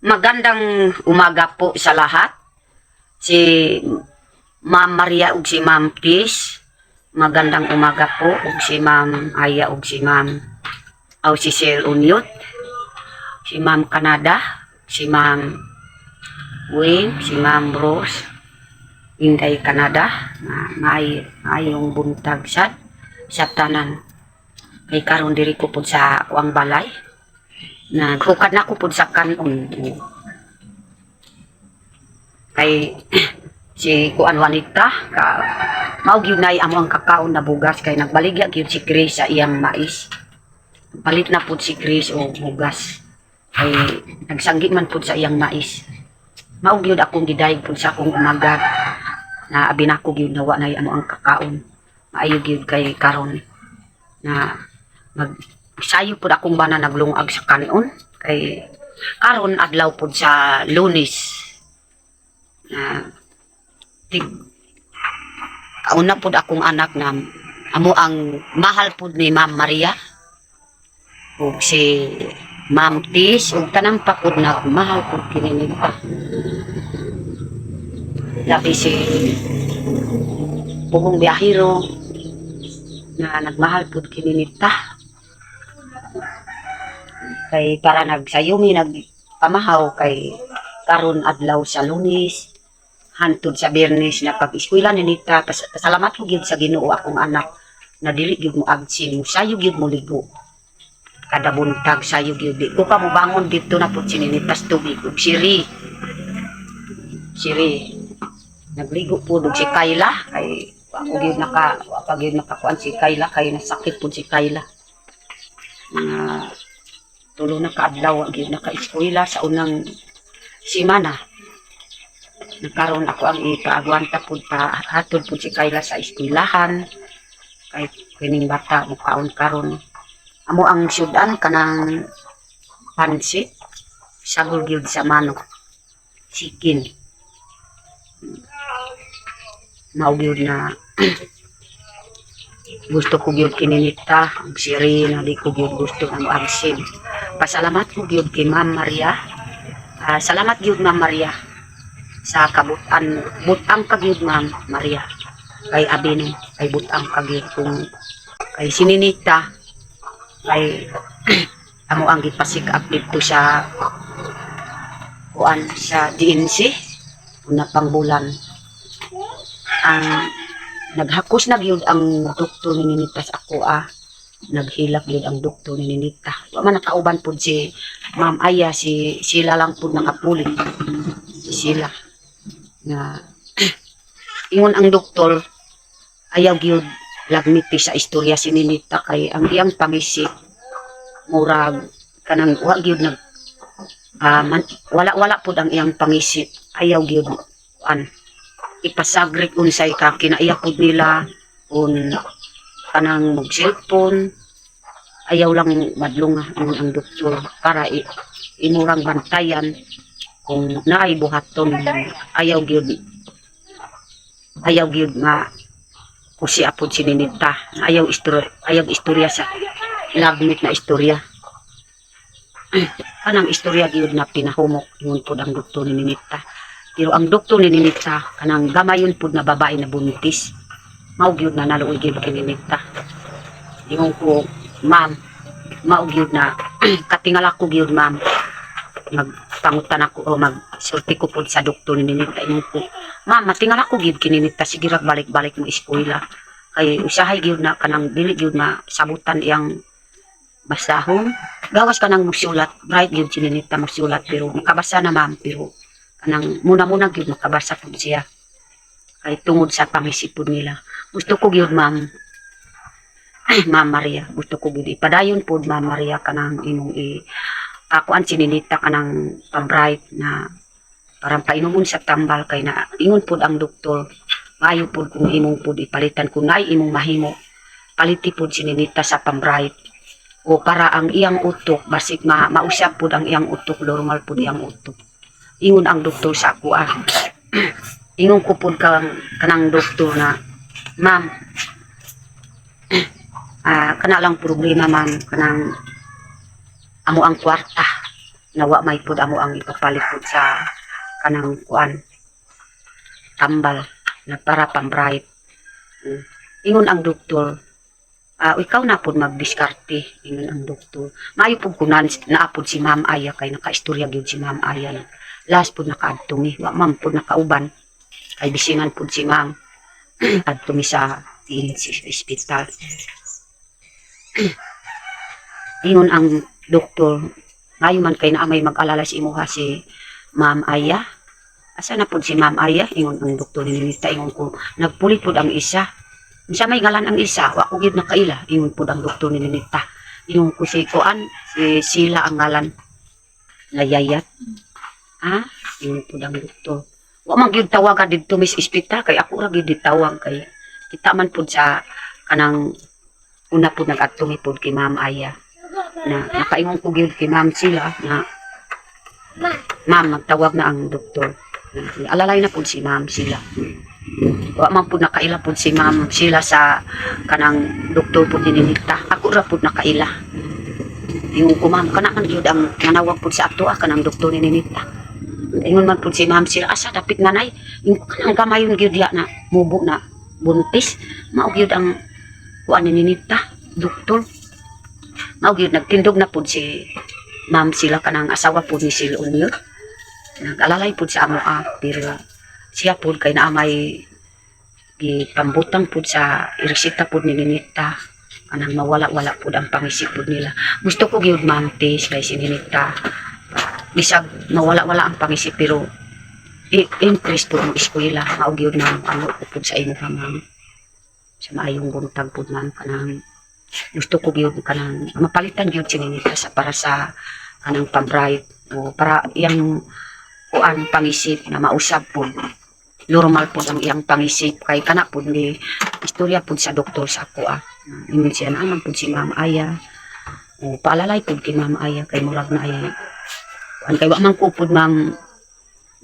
Magandang umaga po sa lahat. Si Ma'am Maria ug si Ma'am Tis. Magandang umaga po ug si Ma'am Aya ug si Ma'am si Sir Unyot. Si Ma'am Canada, si Ma'am Wing, si Ma'am Rose. Inday Canada na maayong buntag sad sa tanan. Kay karon diri ko pud sa Wang Balay. Naghukad na ko pud sa kanon. Kay si Kuan Juanita mao gyud nay amo ang kakaon na bugas kay nagbaligya gyud si Chris sa iyang mais. Palit na pud si Chris og bugas. Kay nagsanggi man pud sa iyang mais. Mao gyud akong gidayeg pud sa akong umaga na abi na ko gyud nawa nay amo ang kakaon. Maayo gyud kay karon na sayo pud akong bana naglungag sa kanon kay karon adlaw pud sa Lunes. Kauna pud akong anak na amo ang mahal pud ni Ma'am Maria ug si Ma'am Tis ug tanang pa pud nagmahal pud kini nila. Labi si Pugong Biyahero na nagmahal pud kini nita. Kay para nagsayumi nagpamahaw kay karon adlaw sa Lunes hantod sa Biyernes na pag-eskwela ni Nita. Pasalamat ko gyud sa Ginoo akong anak na dili gyud mo absin mo sayo gyud mo ligo kada buntag sayo gyud di ko pa mo bangon dito na pud sininitas tubig ug siri nagligo pud og si Kayla kay ako gyud nakakuan si Kayla kay nasakit pud si Kayla. Tulo na kaadlaw gyud naka-eskwela sa unang semana. Nagkaroon ako ang ipaagwanta pud pa hatod pud si Kayla sa eskwelahan kay kining bata mukaon karon. Amo ang syudan kanang pansit sagol gyud sa manok chicken. Mao gyud na gusto ko gyud kininita ang siri na di ko gyud gusto ang absin. Pasalamat ko gyud kay Ma'am Maria. Salamat gyud Ma'am Maria sa kabutan butang ka gyud Ma'am Maria kay abin kay butang ka gyud kung kay sininita kay amo ang gipasik up dito sa kuan sa DNC una pang bulan ang naghakos na gyud ang doktor ni Ninita sa ako naghilak gyud ang doktor ni Ninita. Wa man nakauban pud si Ma'am Aya sila lang pud nakapuli. Sila na ingon ang doktor ayaw gyud lagmiti sa istorya si Ninita kay ang iyang pangisip murag kanang wa gyud nag wala pud ang iyang pangisip ayaw gyud ipasagrik unsay ka kinaiya pud nila kun kanang mag-cellphone ayaw lang madlunga ang doktor para imurang bantayan kung naay buhaton ayaw gyud nga kusi apod si Ninita ayaw istorya sa lagmit na istorya. Kanang istorya gyud na pinahumok yun pud ang doktor ni Ninita. Pero ang doktor ni Ninita kanang gamayon pud na babae na buntis mao gyud na naluoy gyud kay Ninita. Ingon ko ma'am mao gyud na katingala ko gyud ma'am magpangutan ako o magsulti ko pud sa doktor ni Ninita. Ingon ko ma'am matingala ko gyud kay Ninita sige ra balik-balik mo eskwela kay usahay gyud na kanang dili gyud na sabutan iyang basahon gawas kanang magsulat bright gyud si Ninita magsulat pero makabasa na ma'am pero kanang muna gyud makabasa pud siya kay tungod sa pangisip pud nila. Gusto ko gyud Ma'am Maria gusto ko gyud ipadayon pud Ma'am Maria kanang imong kuan si Ninita kanang pa-bright na parang painumon sa tambal kay na ingon pud ang doktor maayo pud kung imong pud ipalitan kung naay imong mahimo paliti pud si Ninita sa pa-bright o para ang iyang utok basig mausap pud ang iyang utok normal pud iyang utok. Ingon ang doktor sa ako ingon ko pud kanang doktor na ma'am kana lang problema ma'am kanang amo ang kwarta nawa may pud amo ang ipapalit pud sa kanang kuan tambal na para pang-bright. Ingon ang doktor, ikaw na pud magdiskarte, ingon ang doktor. Maayo pud kunan naapod si Ma'am Aya kay nakaistorya gyud si Ma'am Aya. Last pud nakaadtong wa man pud nakauban. Kay bisingan pud si Ma'am adtong sa PNC hospital. Ingon ang doktor, maayo man kay naa may mag-alala si imuha si Ma'am Aya. Asa na pud si Ma'am Aya? Ingon ang doktor ni Ninita. Ingon ko, nagpulit pud ang isa. Sa may ngalan ang isa, wa ko gyud nakaila. Ingon pud ang doktor ni Ninita. Ingon ko si Kuan, si Sila ang ngalan. Nayayat. Ingon pud ang doktor. Wa man gyud tawagan didto mis ospital kay ako ra gyud ditawag kay kita man pud sa kanang una pud nag-atong pud kay Ma'am Aya. Na nakaingon ko gyud kay Ma'am Sila na Ma'am, magtawag na ang doktor. Alalay na po si Ma'am Sila. Wa man po nakaila po si Ma'am Sila sa kanang doktor po dininita. Ako ra po nakaila. Yung kumam, kana man yun ang nanawag po sa ato kanang doktor dininita. Ingon man po si Ma'am Sila, asa dapit nanay. Yung kanang gamay yung gyud na mubo na buntis. Maog yun ang kuan dininita, doktor. Maog yun, nagtindog na po si Ma'am Sila kanang asawa po ni Sil Unil. Nag-alalay po sa amo pero siya po kay na may gipambutang po sa iresita po ni Ninita kanang mawala-wala po ang pangisip po nila. Gusto ko gyud mantis kay si Ninita bisag mawala-wala ang pangisip pero interest po ng eskwela mao gyud na ano po sa imo ma'am sa maayong buntag po man kanang gusto ko gyud kanang mapalitan gyud si Ninita sa para sa kanang pang-bright o para iyang kuan pangisip na mausab po normal po ang iyang pangisip kay kana po ni istorya po sa doktor sa ako ingon siya naman po si Ma'am Aya o paalalay po kay Ma'am Aya kay murag na ay kuan kay wa man ko po Ma'am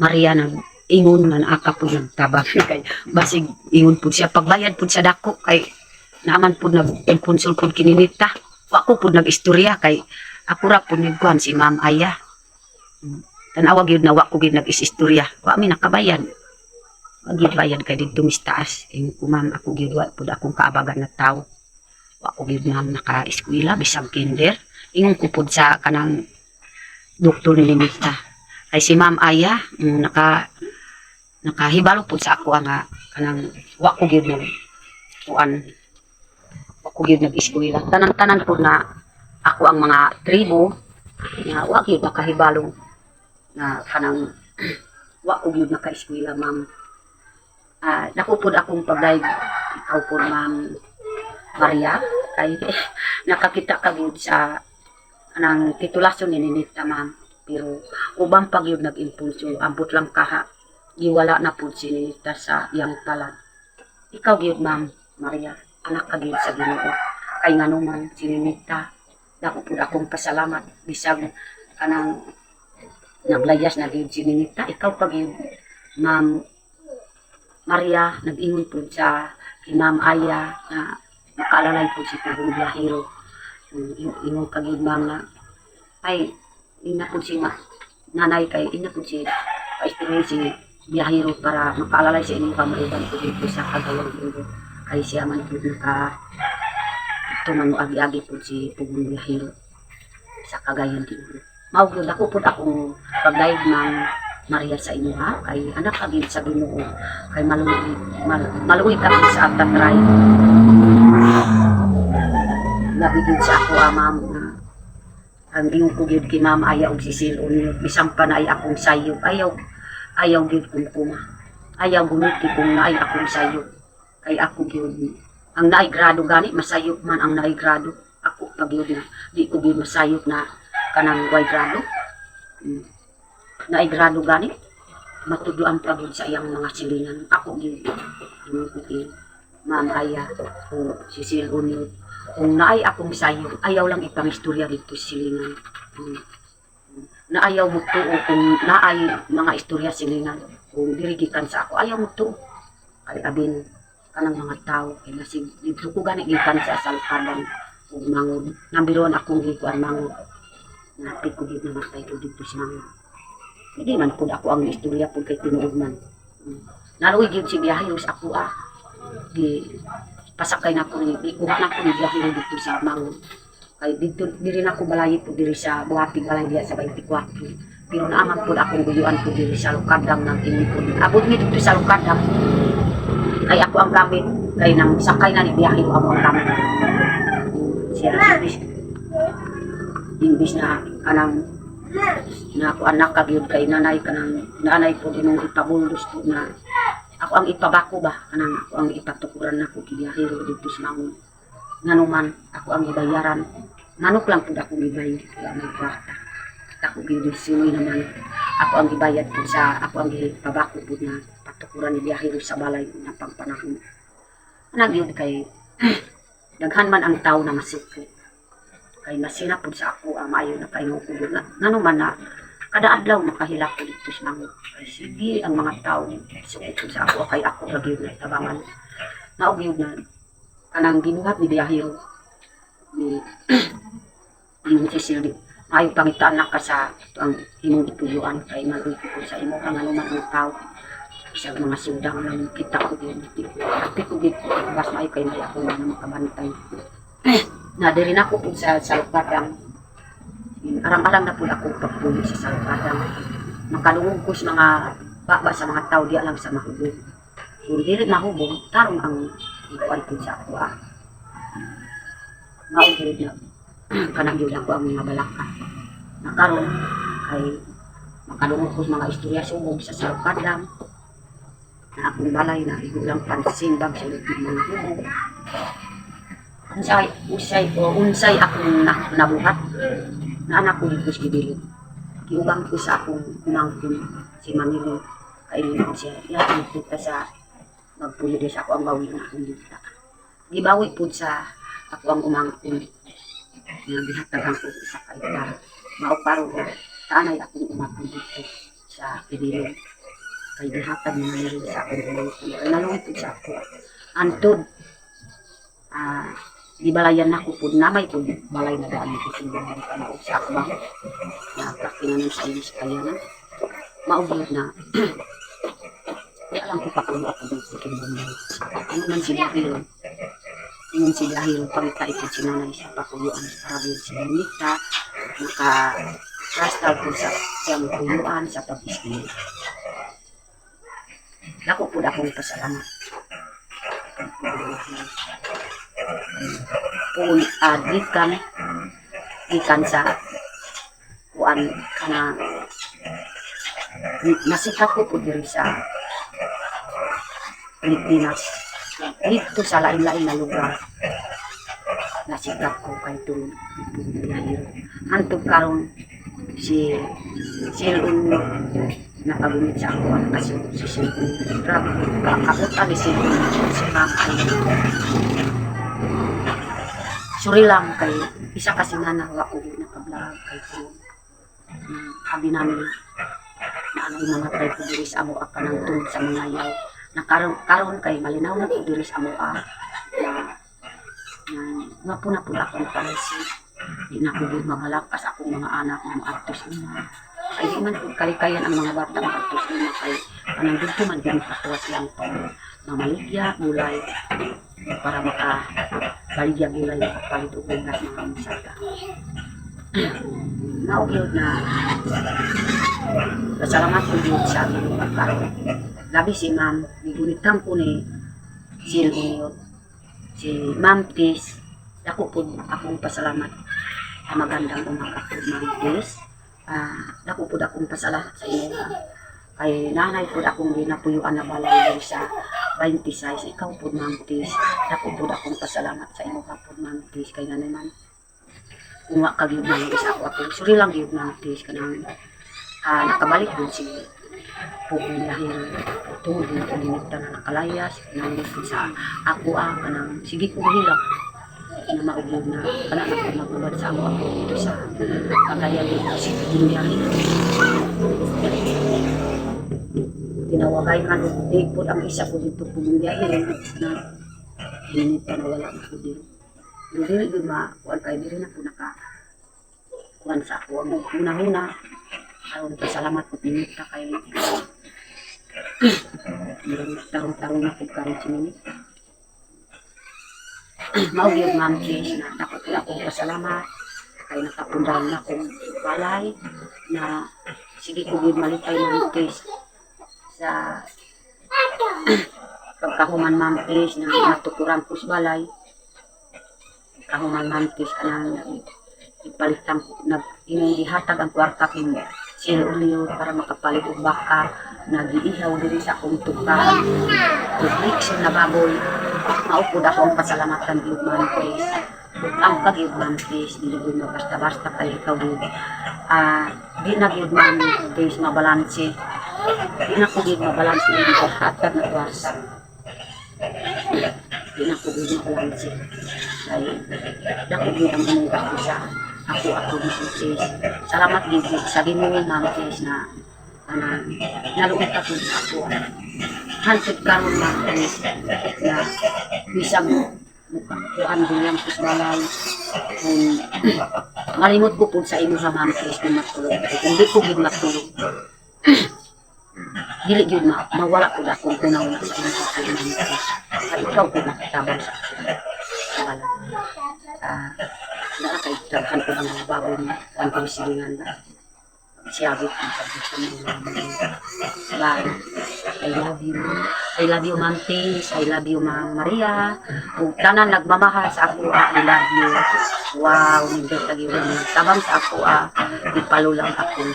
Maria nag ingon nga aka po nagtabang kay basig ingon po siya pagbayad po sa dako kay naman po nag-consul po kininita wa ko po nag-istorya kay ako ra po nagkuhan si Ma'am Aya. Tanawag yun na wa ko gyud nag-istorya. Wa mi nakabayad. Wa gyud bayad kay didto mis taas. Ingon ko ma'am ako gyud wa pud akong kaabagan na tawo. Wa ko gyud ma'am naka-eskwela bisag kinder. Ingon ko pud sa kanang doktor ni Ninita. Kay si Ma'am Aya nakahibalo pud sa ako nga kanang wa ko gyud nag kuan. Wa ko gyud nag-eskwela. Tanan-tanan pud na ako ang mga tribo nga wa gyud nakahibalo na kanang wa ko gyud naka-eskwela ma'am. Dako pud akong pagdaig ikaw po Ma'am Maria kay nakakita ka gyud sa kanang titulasyon ni Ninita ma'am pero ubang pag gyud nag-impulso ambot lang kaha giwala na pud si Ninita sa iyang palad. Ikaw gyud Ma'am Maria anak ka gyud sa Ginoo kay ngano man si Ninita dako pud akong pasalamat bisag kanang naglayas na gyud si Ninita ikaw pag gyud Ma'am Maria nag-ingon po sa Ma'am Aya na nakaalalay po si Pugong Biyahero. Ingon ka gyud ma'am na ay ina po si nanay kay ina po si pa-estimate si Biyahero para makaalalay sa inyong pamalitan po dito sa Cagayan de Oro kay siya man po naka tuman agi-agi po si Pugong Biyahero sa Cagayan de Oro. Mawag ako po akong pagdaig ng Maria sa inyo ha, kay anak kagid sa Ginoo, kay maluwi kami sa atatray. Nabigid sa ako ma'am na ang iyong kugid kay Ma'am Aya og sisil unyo, bisang panay akong sayop, ayaw gid kong kuma. Ayaw gumiti kung naay akong sayop. Kay ako gyud ang naay grado gani masayop man ang naay grado. Ako pag yun na di ko gyud masayop na kanang way grado. Naigrado gani matuduan pa gyud sa iyang mga silingan ako gyud Ma'am Aya o Sisil Unyo kung naay akong sayo ayaw lang ipangistorya dito silingan na ayaw mo tuo kung naay mga istorya silingan kung dirigikan sa ako ayaw mo tuo kay abin kanang mga tao kay nasig dito ko gani gikan sa asalkadan ug mangod nambiron akong gikuan mangod Napit ko din namatay ko dito sa mga. Hindi man po ako ang istorya po kay tinuod man. Naluwi yun si Biyahiro sa ako Di pasakay na ko ni kuha na ko ni Biyahiro dito sa Mango. Kay dito diri na ko balay po diri sa Buhatig balay diya sa 24. Pero naaman po akong guyuan po diri sa Lukadang ng Tinipon. Abot mi dito sa Lukadang. Kay ako ang gamit kay nang sakay na ni Biyahiro ako ang gamit. Siya imbis na kanang na ako anak kagyud kay nanay po dinong ipabuldos po na ako ang ipabako ba kanang ako ang ipatukuran na ko Biyahiro dito sa Mango. Nganuman ako ang ibayaran. Manok lang po ako ibayad kaya may kwarta. Ako ginusunoy naman. Ako ang ibayad po sa ako ang ipabako po na patukuran ni Biyahiro sa balay na pangpanahon. Nagyod kay daghan man ang tao na masuko. Kay masina po sa ako ang maayo na kayo ko nanuman na kada adlaw makahilak ko dito sa Mango. Sige ang mga tao suko sa ako kay ako ra gyud na tabangan. Naugyod na kanang ginuhat ni Biyahiro ni si Sildi. Ayaw pangitaan na ka sa ang imong ipuyuan kay maluwi ko sa imo ang anuman ang tao. Isang mga sundang lang kita ko din. Kapit ko din bas maayo kay may ako na makabantay. Na diri na ko po sa Lukadang. Arang-arang na po ako pagpulo sa Lukadang. Makalungog ko sa mga baba sa mga tao diya lang sa mahubog. Kung dili mahubog, tarong ang ikuan po sa ako maugod na kanang ako ang mga balaka nakaroon ay makalungog ko mga istorya sumog sa Lukadang na akong balay na igulang pansin bag sa mga hubog unsay akong nabuhat na anak ko dito sa Gibilid kiubang ko sa akong umangkin si Manilo kailinan siya yan kita sa magpulo din sa ako ang bawi na akong dito. Gibawi po sa ako ang umangkin. Nabihatagan ko sa kaita. Mauparo ko. Taanay akong umangkin dito sa Gibilid. Kay dihatag na rin sa akong umangkin. Kaya nalungkot sa ako. Antod. Di balayan ako po. Namay po balay na daan ko sa mga panahon sa akbang. Nakakinan sa iyo sa kaya na. Maugyod na. Kaya alam ko pa kung ako dito kinabang. Ano man si Biyahiro. Ngayon si Biyahiro, pagka ito si nanay siya pakuyuan sa karabiyod si Benita. Naka-rastal ko sa siyang kuyuan sa pag-iskin. Lako po akong pasalamat. Kung gikan sa kuan kana nasikap ko po diri sa Pilipinas. Dito sa lain-lain na lugar. Nasikap ko kay itong Biyahiro. Hantog karon si Silun nakabunit sa ako kasi si Silun. Grabe, kakabutan ni Silun si Mama ay suri lang kay isa kasi nga nawa ko nakablag kay Silun. Sabi namin na ano yung mga try ko diri sa amo ka ng tungod sa mga yaw. Karon kay malinaw na po diri sa amo na nga po na po akong pansin. Di na po mamalakas akong mga anak ng mga artos nila. Ay di man po kalikayan ang mga bata ng artos nila kay anong dito man din patuwas lang po mamaligya, gulay para makabaligya gulay makapalit o bugas mga musaka. Naugyod na pasalamat ko din sa aking pagkaroon. Labi si Ma'am, bigunitan ko ni Silvio, si Ma'am Tis, ako po akong pasalamat sa magandang umaga po Ma'am Tis. Ako po akong pasalamat sa inyo. Kay nanay po akong ginapuyuan na balay sa 26. Ikaw po Ma'am Tis, ako po akong pasalamat sa inyo po Ma'am Tis. Kaya nga naman, kung kagiyod na yung isa ako, suri lang yun Ma'am Tis, kanang nakabalik po si Pugong Biyahiro tungod na kalimita na nakalayas nandito sa ako kanang sige ko hilak na maugyod na kana ako magubad sa ako dito sa Cagayan dito si Pugong Biyahiro tinawagay man di po ang isa ko dito Pugong Biyahiro na hinita na wala na po dito dili ma kuan kay diri na po naka kuan sa ako ang una-una. Aron pasalamat ko pinita kay tarong-tarong na kung karon sinini. Mao gyud Ma'am Kish na takot na akong pasalamat kay nakapundal na akong balay na sige ko gyud malipay Ma'am Kish sa pagkahuman Ma'am Kish na natukuran ko sa balay. Kahuman Ma'am Kish kanang ipalitan na inihatag ang kwarta king silulyo para makapalit og baka na giihaw diri sa akong tukahan. Reflection na baboy. Maupod ako ang pasalamatan gyud Ma'am Kish. Ang kagyud Ma'am Kish, dili gyud basta-basta kay ikaw gyud. Di na gyud Ma'am Kish mabalanse. Di na ko gyud mabalanse ang hatag na kwarta. Di na ko gyud mabalanse. Ay dako gyud ang imong gastusa. Ako Ma'am Kish. Salamat gyud sa Ginoo Ma'am Kish na naluot ako sa ako. Hantod karon Ma'am Kish na bisag kuan bilang kusbalay kung malimot ko po sa imo sa Ma'am Kish kung matulog. Kung di ko gid matulog. Dili gyud mawala ko akong tunaw na sa imo sa Ma'am Kish. At ikaw ko nakatabang sa ako. Wala. Nakakaitarhan ko ang mga baboy niya. Ang pagsilingan na. Siyagit ang pagsilingan na. I love you. I love you, Ma'am Kish. I love you, Ma'am Maria. Kung tanan nagmamahal sa ako, I love you. Wow, nindot lagi rin. Tabang sa ako, ipalulang akong